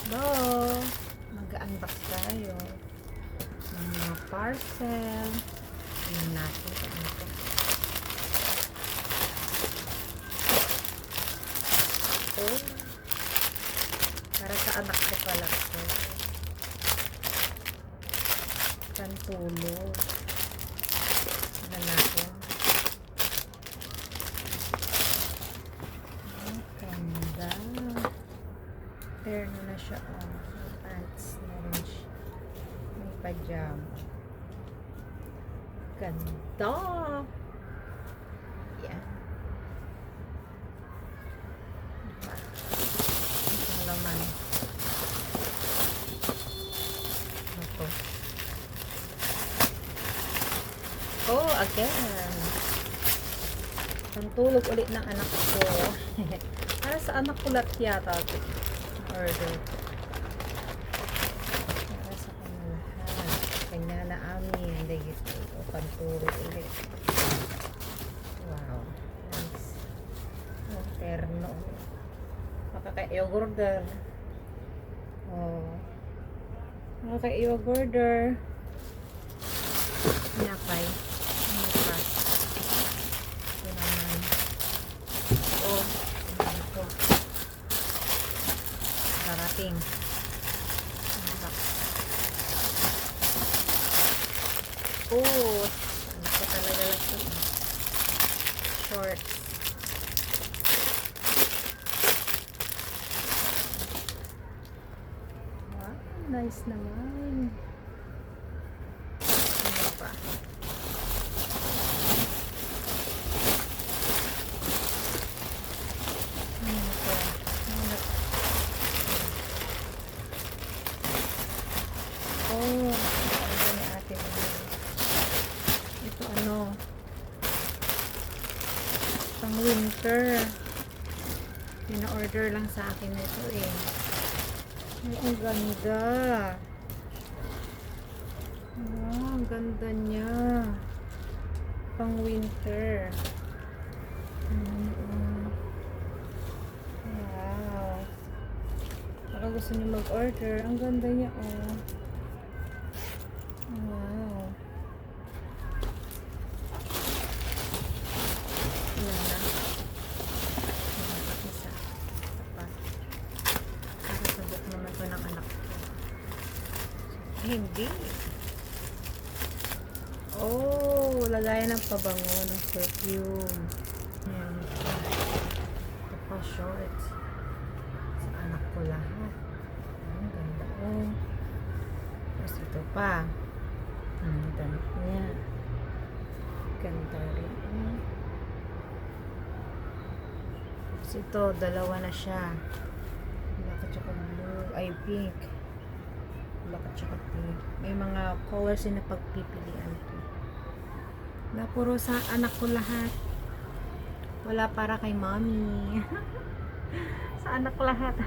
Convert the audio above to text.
Go! Mag-unbox tayo ng mga parcel. Tingnan natin kung ano to. Oh, para sa anak ko pala to. Pantulog. Tingnan natin. Ang ganda. Terno na siya, oh. May pants na rin siya. May pajama. Ganda! Yan. Diba? Ang laman. Ito. Oh, again. Pantulog ulit ng anak ko. Para sa anak ko lahat yata ito. Order. Para sa kanya lahat. Kanya na amin. Dito. Pantulog ulit. Wow. Nice. Oh, terno. Makaka-yogurter. Oh. Makaka-yogurter. Pinapay. Ano pa? Ito naman. Oh. Ito. Darating. Oh, ano ko talaga lang ito. Shorts. Wow, nice naman. Ano pa? Ano pa? Ano? Oh, ano ni ate mo? Ito ano? Pang winter. Pina-order lang sa akin ito eh. Ay, ang ganda. Wow, ang ganda niya. Pang winter. Wow. Baka gusto niyo mag-order. Ang ganda niya, oh. Wow. Ilan na? Isa. Pa. Para sabot naman ko ng anak ko. Hindi. Oh, lagayan ng pabango ng perfume. Ayan. Ito pa, shorts. Sa anak ko lahat. Ang ganda, oh. Tapos ito pa. Ang damit niya. Ganda rin. Tapos ito, dalawa na siya. Black at saka blue. Ay, pink. Black at saka pink. May mga colors na pagpipilian ko. Na puro sa anak ko lahat. Wala para kay mommy. Sa anak ko lahat.